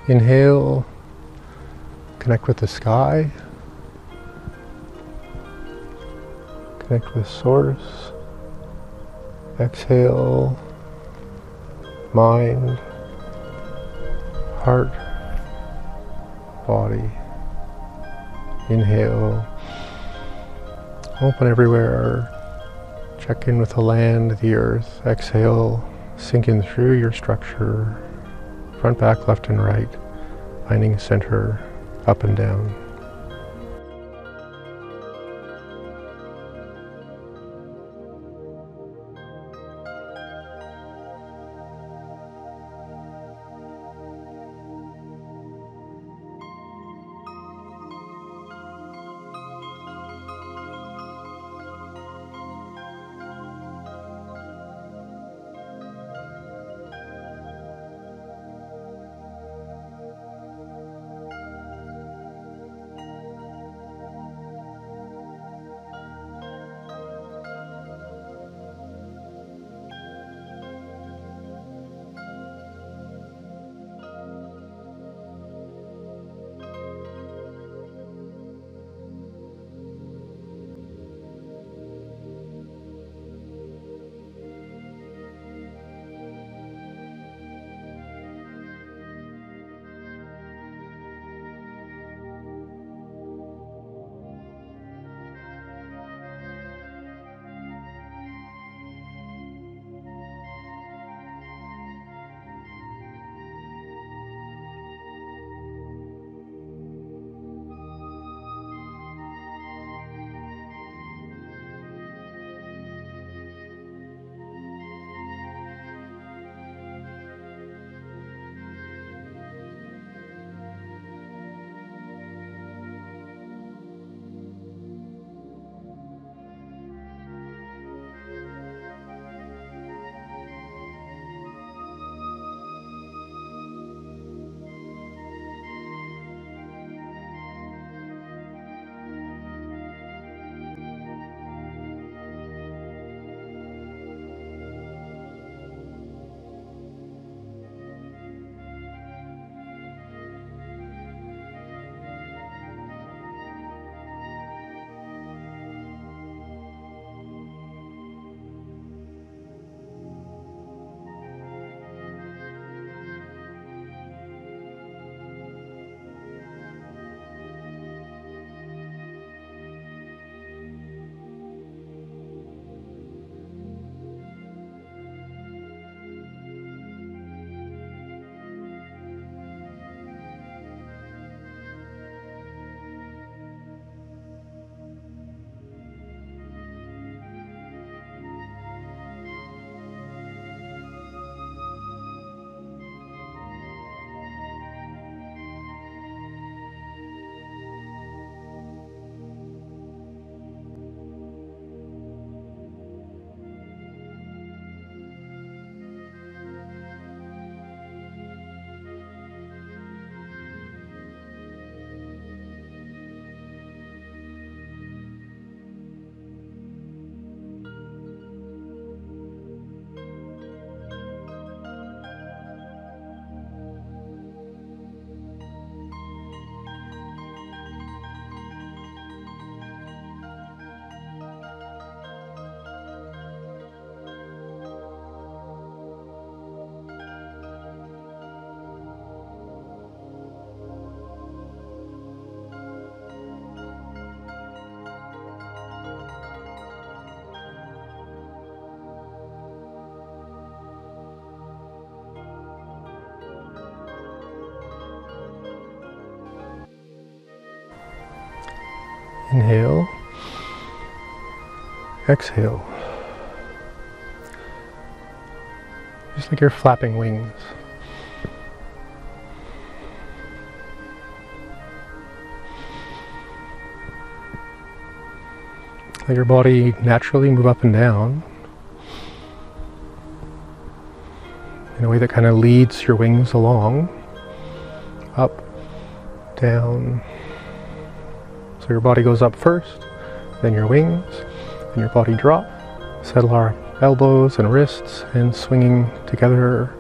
Inhale, connect with the sky, connect with source. Exhale, mind, heart, body. Inhale, open everywhere, check in with the land, the earth. Exhale, sink in through your structure, front, back, left and right, finding center, up and down. Inhale, exhale. Just like you're flapping wings. Let your body naturally move up and down in a way that kind of leads your wings along, up, down. So your body goes up first, then your wings, and your body drop. Settle our elbows and wrists and swinging together.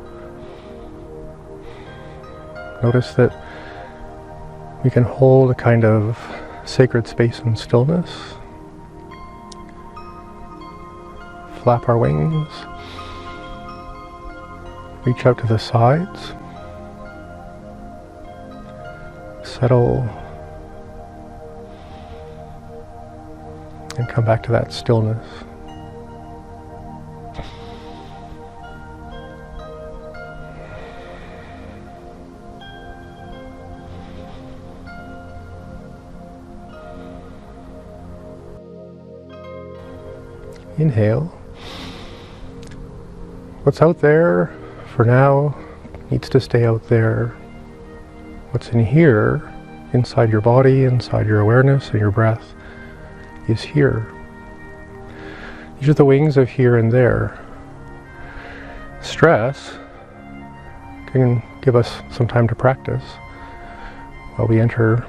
Notice that we can hold a kind of sacred space and stillness. Flap our wings. Reach out to the sides. Settle. And come back to that stillness. Inhale. What's out there for now needs to stay out there. What's in here, inside your body, inside your awareness and your breath, is here. These are the wings of here and there. Stress can give us some time to practice while we enter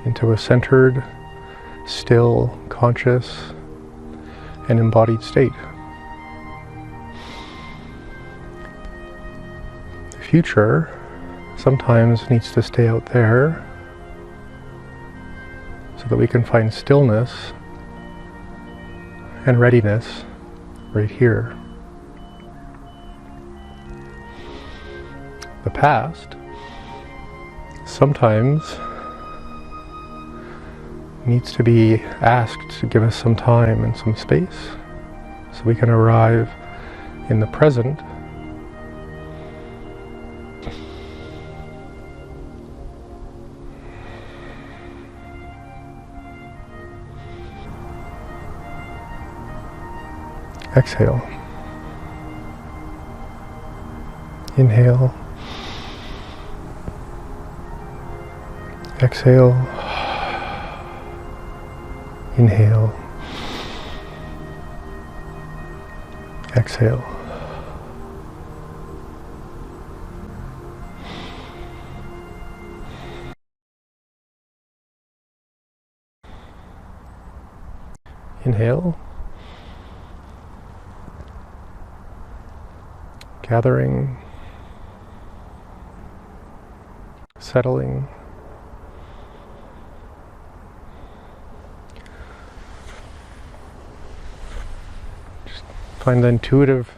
into a centered, still, conscious, and embodied state. The future sometimes needs to stay out there so that we can find stillness and readiness right here. The past sometimes needs to be asked to give us some time and some space so we can arrive in the present exhale. Inhale. Exhale. Inhale. Exhale. Inhale. Gathering. Settling. Find the intuitive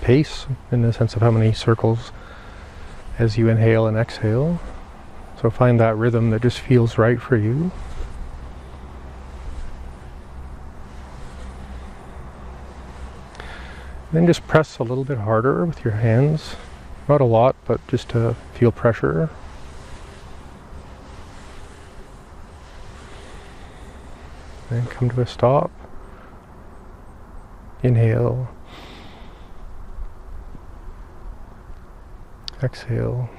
pace in the sense of how many circles as you inhale and exhale. So find that rhythm that just feels right for you. Then just press a little bit harder with your hands. Not a lot, but just to feel pressure. And come to a stop. Inhale. Exhale.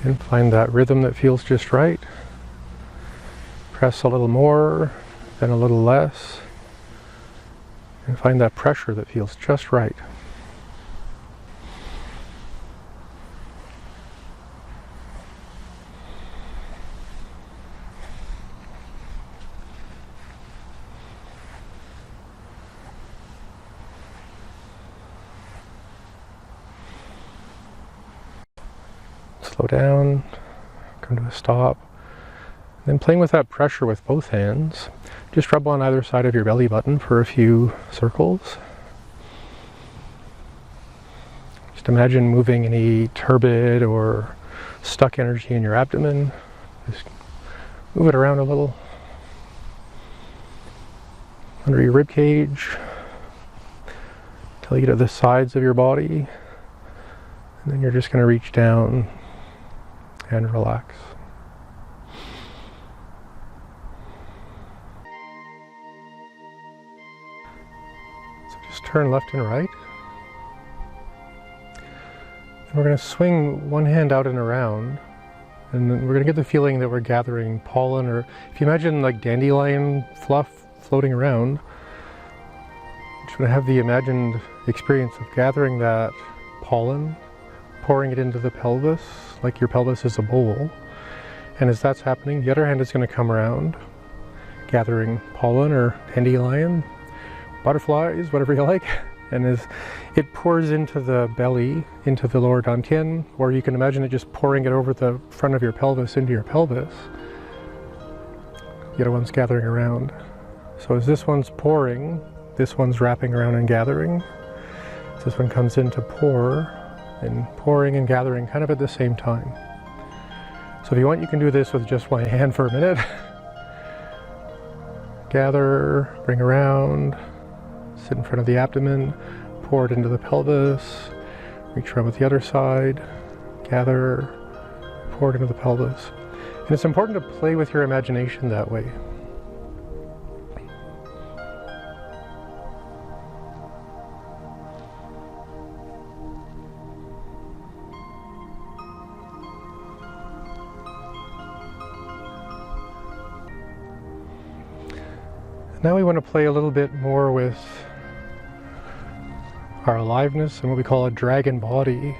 And find that rhythm that feels just right. Press a little more, then a little less. And find that pressure that feels just right. Slow down, come to a stop. Then playing with that pressure with both hands, just rub on either side of your belly button for a few circles. Just imagine moving any turbid or stuck energy in your abdomen. Just move it around a little. Under your rib cage, till you get to the sides of your body. And then you're just going to reach down and relax. So just turn left and right. And we're going to swing one hand out and around. And then we're going to get the feeling that we're gathering pollen, or if you imagine like dandelion fluff floating around, just going to have the imagined experience of gathering that pollen, pouring it into the pelvis, like your pelvis is a bowl. And as that's happening, the other hand is going to come around, gathering pollen or dandelion, butterflies, whatever you like. And as it pours into the belly, into the lower dantian, or you can imagine it just pouring it over the front of your pelvis into your pelvis, the other one's gathering around. So as this one's pouring, this one's wrapping around and gathering. So this one comes in to pour, and pouring and gathering kind of at the same time. So if you want, you can do this with just one hand for a minute. Gather, bring around, sit in front of the abdomen, pour it into the pelvis, reach around with the other side, gather, pour it into the pelvis. And it's important to play with your imagination that way. Now we want to play a little bit more with our aliveness and what we call a dragon body.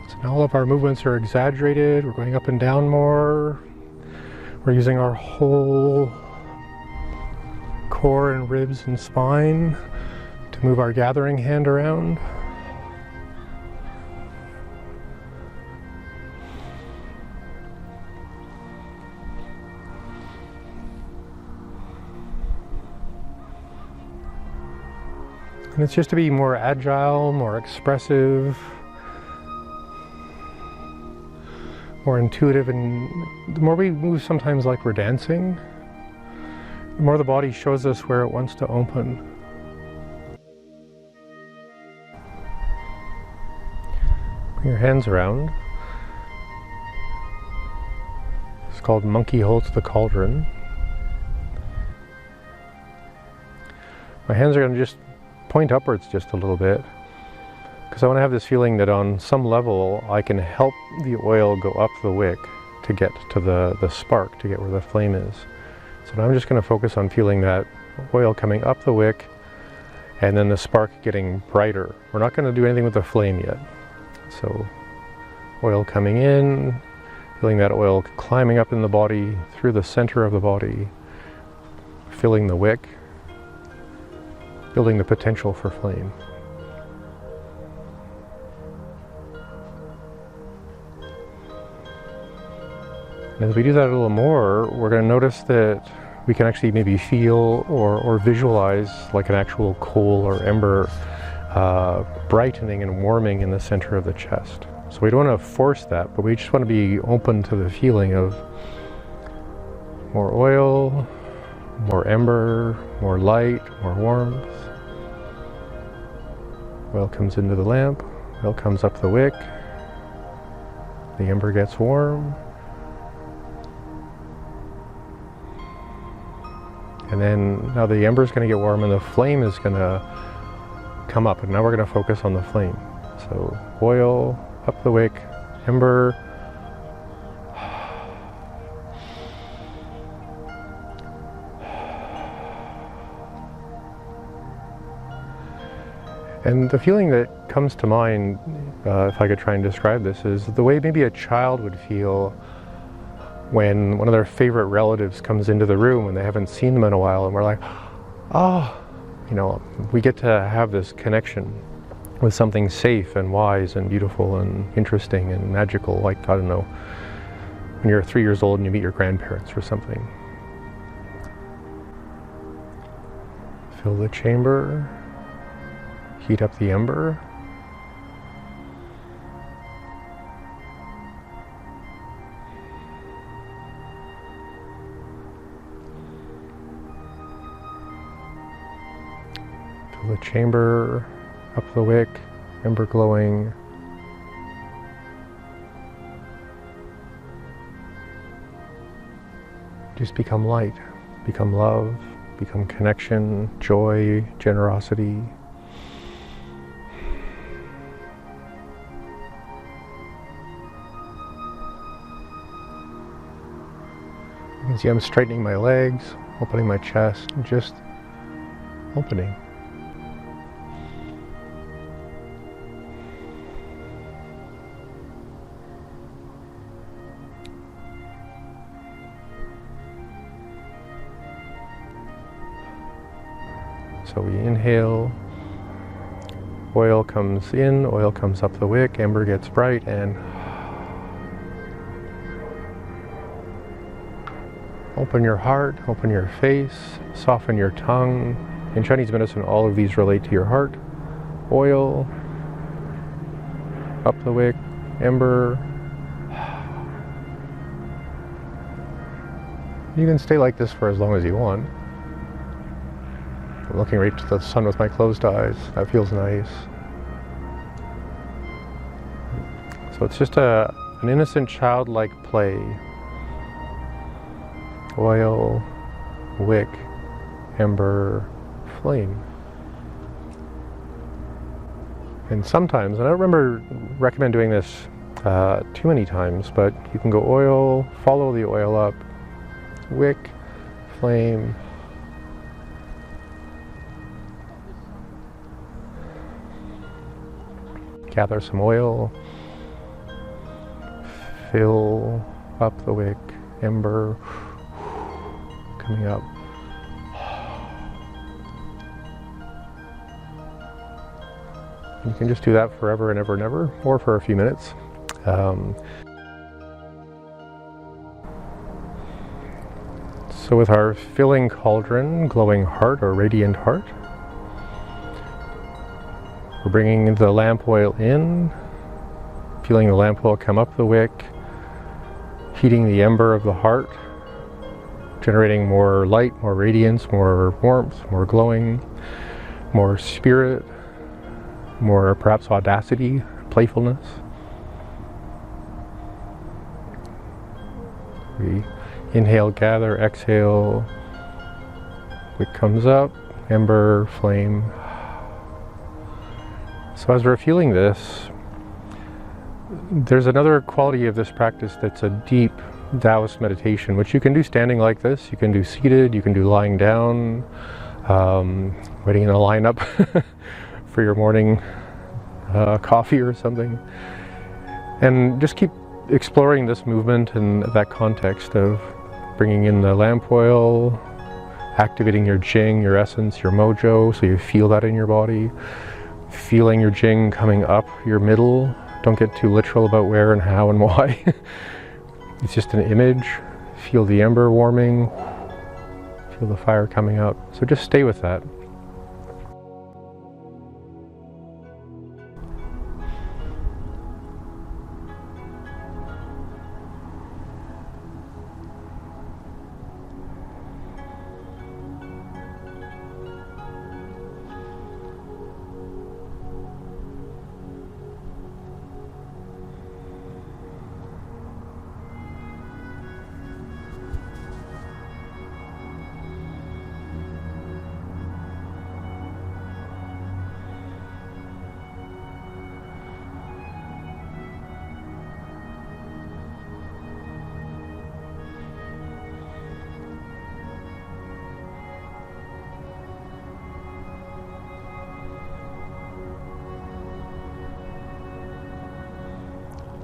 So now all of our movements are exaggerated, we're going up and down more, we're using our whole core and ribs and spine to move our gathering hand around. And it's just to be more agile, more expressive, more intuitive, and the more we move sometimes like we're dancing, the more the body shows us where it wants to open. Bring your hands around. It's called Monkey Holds the Cauldron. My hands are going to just point upwards just a little bit, because I want to have this feeling that on some level I can help the oil go up the wick to get to the spark, to get where the flame is. So now I'm just going to focus on feeling that oil coming up the wick and then the spark getting brighter. We're not going to do anything with the flame yet. So oil coming in, feeling that oil climbing up in the body, through the center of the body, filling the wick, building the potential for flame. And as we do that a little more, we're going to notice that we can actually maybe feel or visualize like an actual coal or ember brightening and warming in the center of the chest. So we don't want to force that, but we just want to be open to the feeling of more oil, more ember, more light, more warmth. Oil comes into the lamp, oil comes up the wick, the ember gets warm, and then now the ember is going to get warm and the flame is going to come up, and now we're going to focus on the flame. So oil, up the wick, ember, and the feeling that comes to mind, if I could try and describe this, is the way maybe a child would feel when one of their favorite relatives comes into the room and they haven't seen them in a while, and we're like, oh, you know, we get to have this connection with something safe and wise and beautiful and interesting and magical, like, I don't know, when you're 3 years old and you meet your grandparents or something. Fill the chamber. Heat up the ember. Fill the chamber, up the wick, ember glowing. Just become light, become love, become connection, joy, generosity. You can see I'm straightening my legs, opening my chest, and just opening. So we inhale, oil comes in, oil comes up the wick, ember gets bright, and open your heart, open your face, soften your tongue. In Chinese medicine, all of these relate to your heart. Oil, up the wick, ember. You can stay like this for as long as you want. I'm looking right to the sun with my closed eyes. That feels nice. So it's just an innocent, childlike play. Oil, wick, ember, flame. And sometimes, and I don't recommend doing this too many times, but you can go oil, follow the oil up, wick, flame, gather some oil, fill up the wick, ember, coming up. You can just do that forever and ever and ever, or for a few minutes. So with our filling cauldron, glowing heart or radiant heart, we're bringing the lamp oil in, feeling the lamp oil come up the wick, heating the ember of the heart, generating more light, more radiance, more warmth, more glowing, more spirit, more perhaps audacity, playfulness. We inhale, gather, exhale, wick comes up, ember, flame. So as we're feeling this, there's another quality of this practice that's a deep Taoist meditation, which you can do standing like this, you can do seated, you can do lying down, waiting in a lineup for your morning coffee or something. And just keep exploring this movement in that context of bringing in the lamp oil, activating your Jing, your essence, your mojo, so you feel that in your body. Feeling your Jing coming up your middle. Don't get too literal about where and how and why. It's just an image. Feel the ember warming. Feel the fire coming up. So just stay with that.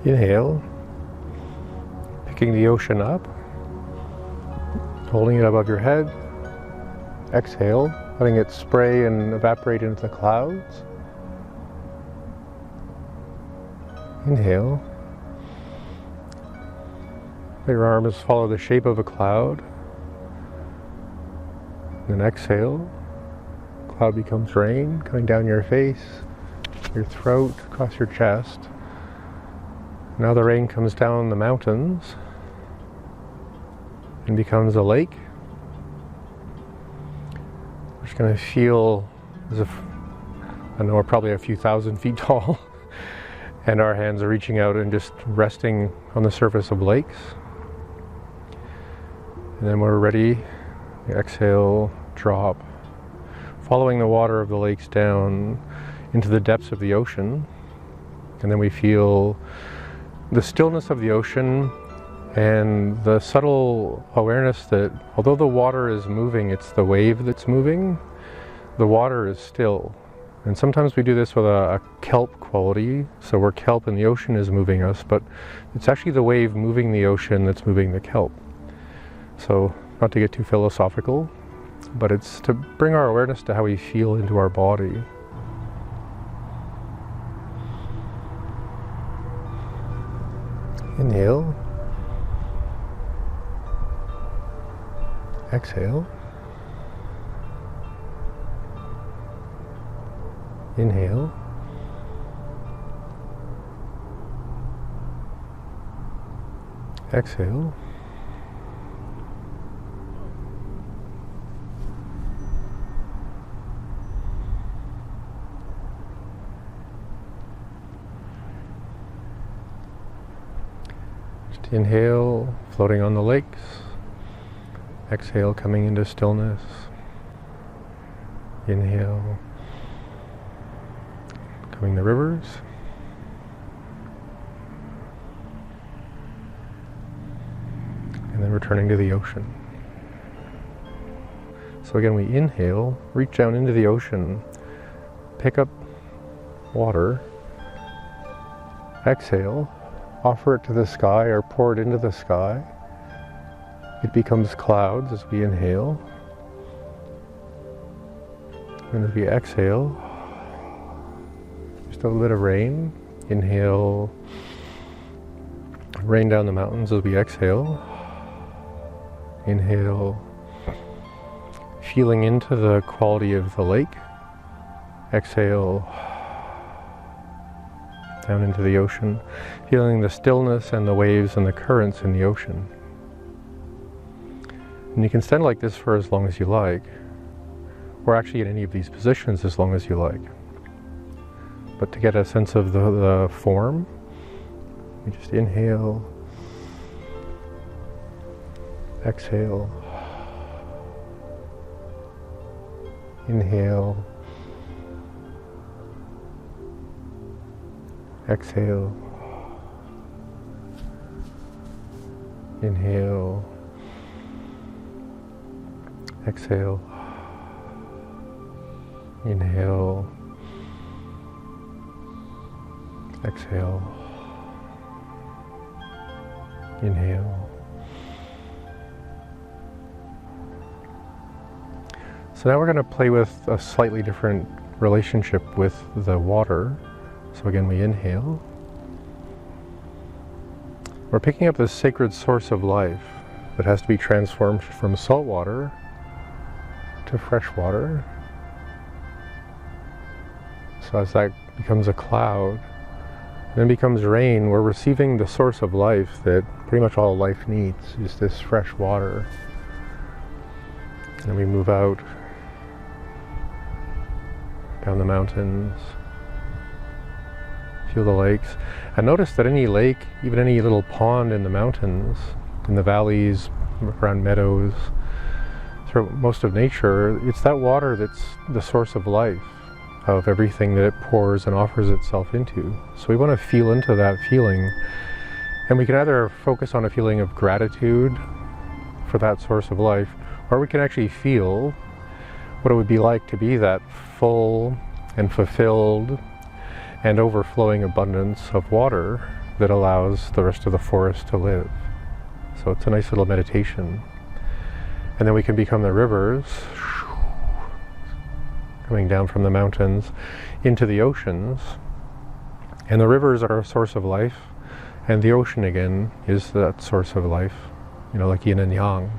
Inhale, picking the ocean up, holding it above your head. Exhale, letting it spray and evaporate into the clouds. Inhale. Let your arms follow the shape of a cloud. Then exhale. Cloud becomes rain, coming down your face, your throat, across your chest. Now the rain comes down the mountains and becomes a lake. We're just going to feel as if, I know we're probably a few thousand feet tall, and our hands are reaching out and just resting on the surface of lakes. And then we're ready, exhale, drop, following the water of the lakes down into the depths of the ocean. And then we feel the stillness of the ocean and the subtle awareness that although the water is moving, it's the wave that's moving. The water is still. And sometimes we do this with a kelp quality. So we're kelp and the ocean is moving us, but it's actually the wave moving the ocean that's moving the kelp. So not to get too philosophical, but it's to bring our awareness to how we feel into our body. Inhale. Exhale. Inhale. Exhale. Just inhale, floating on the lakes. Exhale, coming into stillness. Inhale, coming the rivers. And then returning to the ocean. So again, we inhale, reach down into the ocean, pick up water, exhale, offer it to the sky or pour it into the sky. It becomes clouds as we inhale. And as we exhale, just a little bit of rain. Inhale, rain down the mountains as we exhale. Inhale, feeling into the quality of the lake. Exhale, down into the ocean, feeling the stillness and the waves and the currents in the ocean. And you can stand like this for as long as you like, or actually in any of these positions as long as you like. But to get a sense of the form, you just inhale, exhale, inhale, exhale, inhale, exhale, inhale, exhale, inhale. So now we're going to play with a slightly different relationship with the water. So again, we inhale. We're picking up this sacred source of life that has to be transformed from salt water to fresh water. So as that becomes a cloud, then becomes rain, we're receiving the source of life that pretty much all life needs, is this fresh water. And we move out down the mountains, feel the lakes, and notice that any lake, even any little pond in the mountains, in the valleys, around meadows, through most of nature, it's that water that's the source of life, of everything that it pours and offers itself into. So we want to feel into that feeling, and we can either focus on a feeling of gratitude for that source of life, or we can actually feel what it would be like to be that full and fulfilled and overflowing abundance of water that allows the rest of the forest to live. So it's a nice little meditation. And then we can become the rivers coming down from the mountains into the oceans. And the rivers are a source of life, and the ocean again is that source of life, you know, like yin and yang.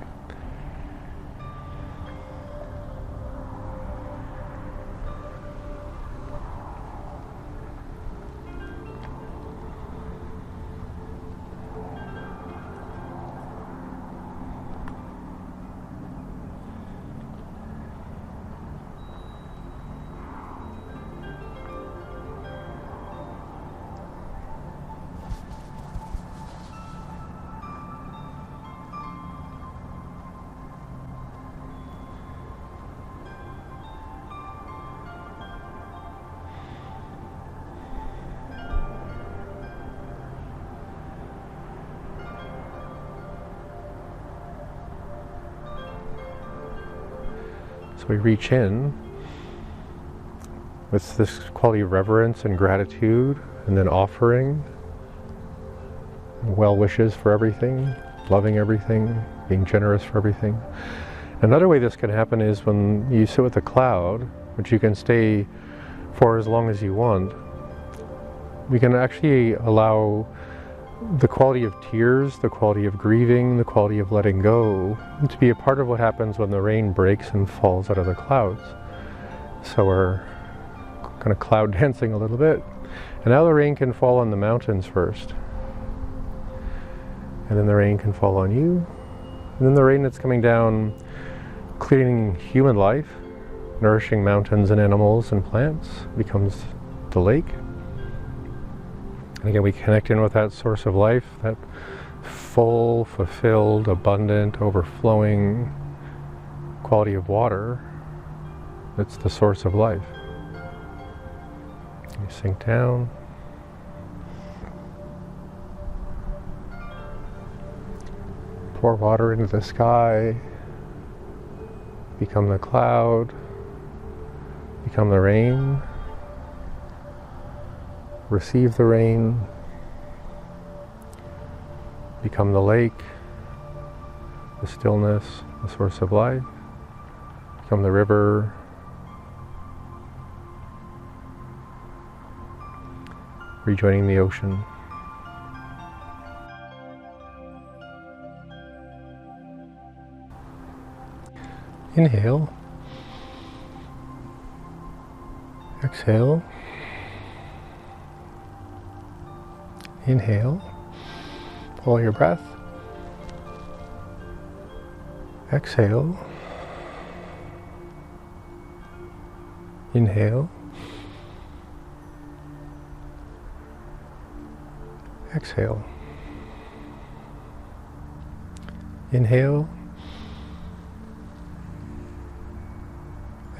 So we reach in with this quality of reverence and gratitude, and then offering well wishes for everything, loving everything, being generous for everything. Another way this can happen is when you sit with a cloud, which you can stay for as long as you want. We can actually allow the quality of tears, the quality of grieving, the quality of letting go to be a part of what happens when the rain breaks and falls out of the clouds. So we're kind of cloud dancing a little bit. And now the rain can fall on the mountains first. And then the rain can fall on you. And then the rain that's coming down, cleaning human life, nourishing mountains and animals and plants, becomes the lake. And again, we connect in with that source of life, that full, fulfilled, abundant, overflowing quality of water. That's the source of life. You sink down. Pour water into the sky. Become the cloud. Become the rain. Receive the rain. Become the lake, the stillness, the source of life. Become the river. Rejoining the ocean. Inhale. Exhale. Inhale. Follow your breath. Exhale. Inhale. Exhale. Inhale.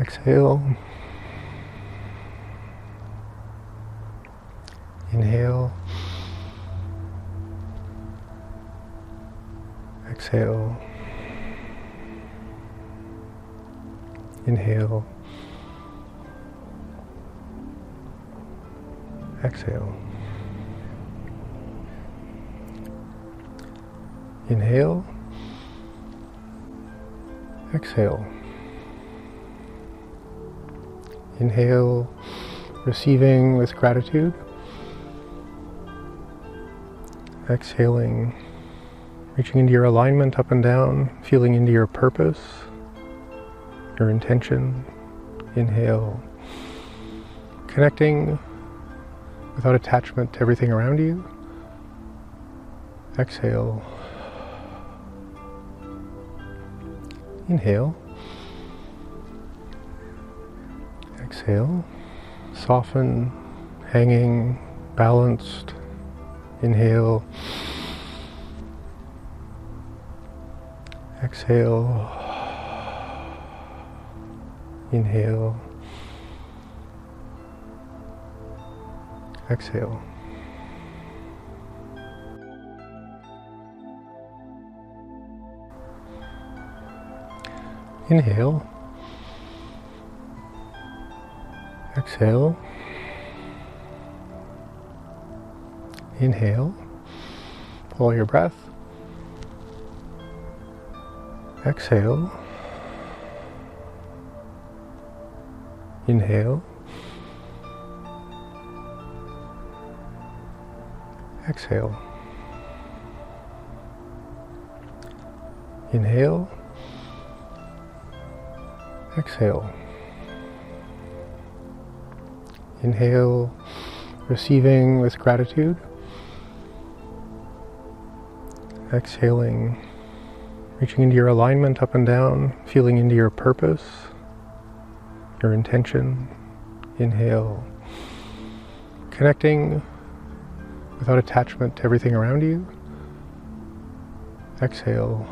Exhale. Inhale. Exhale. Inhale. Exhale. Inhale. Exhale. Inhale, receiving with gratitude. Exhaling, reaching into your alignment up and down, feeling into your purpose, your intention. Inhale, connecting without attachment to everything around you. Exhale. Inhale. Exhale. Soften, hanging, balanced. Inhale. Exhale. Inhale. Exhale. Inhale. Exhale. Inhale. Follow your breath. Exhale. Inhale. Exhale. Inhale. Exhale. Inhale, receiving with gratitude. Exhaling, reaching into your alignment up and down, feeling into your purpose, your intention. Inhale, connecting without attachment to everything around you. Exhale.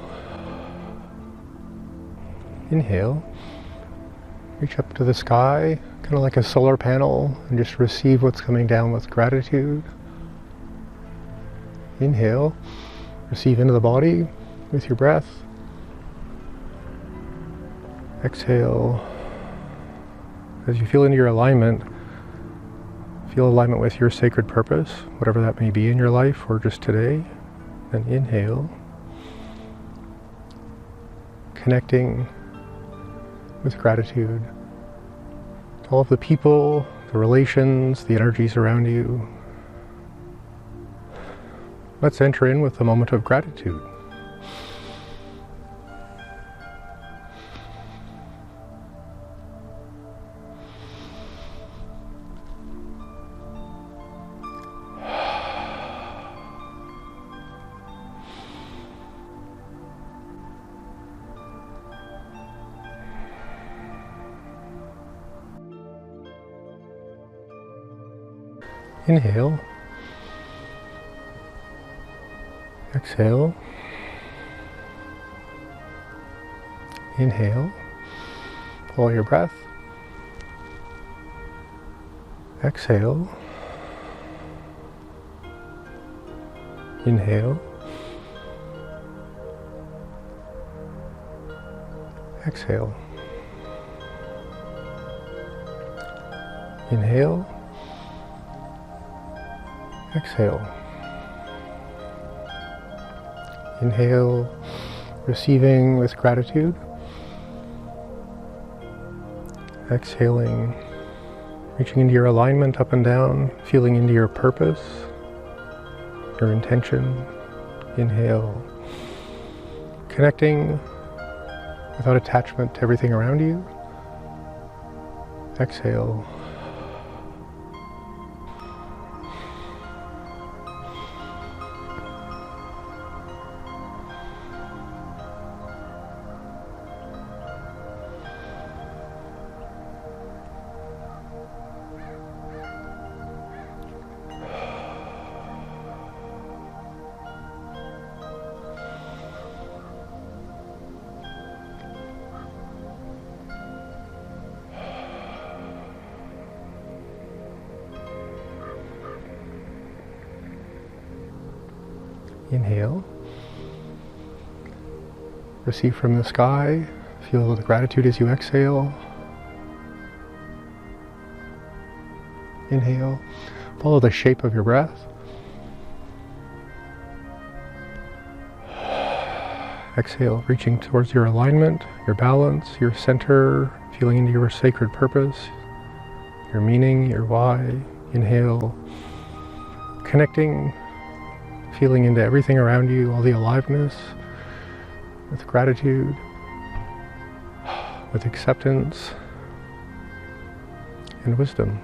Inhale, reach up to the sky, kind of like a solar panel, and just receive what's coming down with gratitude. Inhale, receive into the body with your breath. Exhale. As you feel into your alignment, feel alignment with your sacred purpose, whatever that may be in your life or just today. Then inhale, connecting with gratitude to all of the people, the relations, the energies around you. Let's enter in with a moment of gratitude. Inhale. Exhale. Inhale. Follow your breath. Exhale. Inhale. Exhale. Inhale. Exhale. Inhale, receiving with gratitude. Exhaling, reaching into your alignment up and down, feeling into your purpose, your intention. Inhale, connecting without attachment to everything around you. Exhale. Inhale. Receive from the sky. Feel the gratitude as you exhale. Inhale. Follow the shape of your breath. Exhale, reaching towards your alignment, your balance, your center, feeling into your sacred purpose, your meaning, your why. Inhale. Connecting, feeling into everything around you, all the aliveness, with gratitude, with acceptance and wisdom.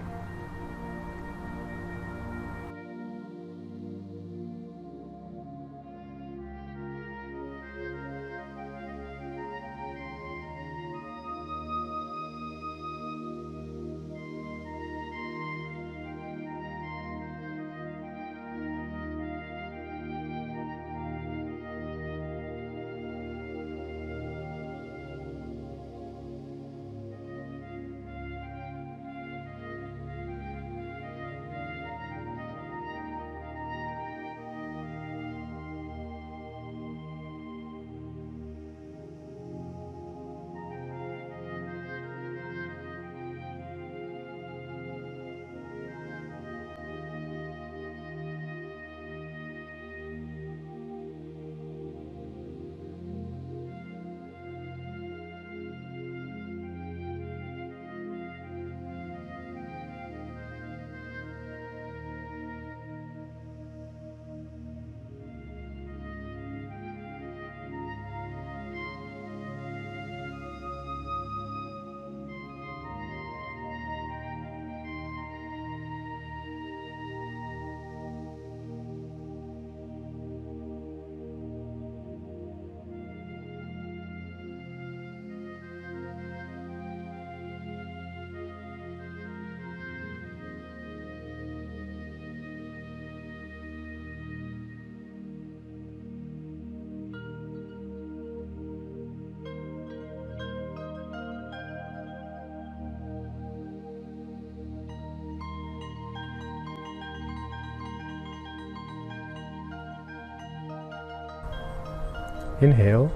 Inhale,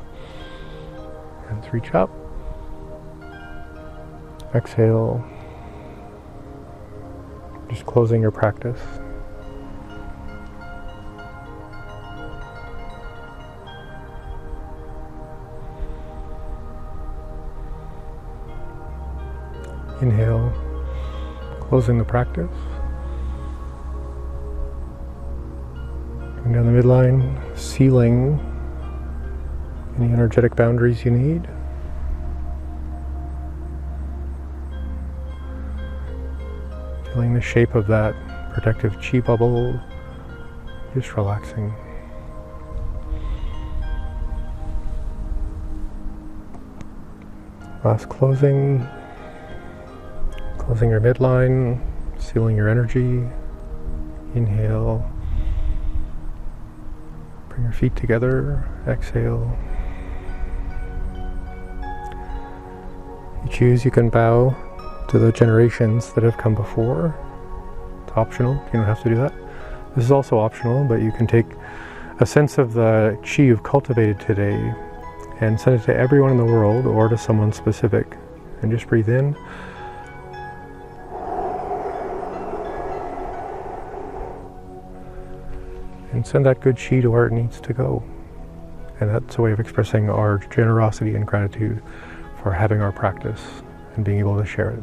hands reach up. Exhale, just closing your practice. Inhale, closing the practice. Going down the midline, sealing any energetic boundaries you need. Feeling the shape of that protective Qi bubble, just relaxing. Last closing your midline, sealing your energy. Inhale, bring your feet together, exhale. If you choose, you can bow to the generations that have come before. It's optional, you don't have to do that. This is also optional, but you can take a sense of the Qi you've cultivated today and send it to everyone in the world or to someone specific. And just breathe in. And send that good Qi to where it needs to go. And that's a way of expressing our generosity and gratitude for having our practice and being able to share it.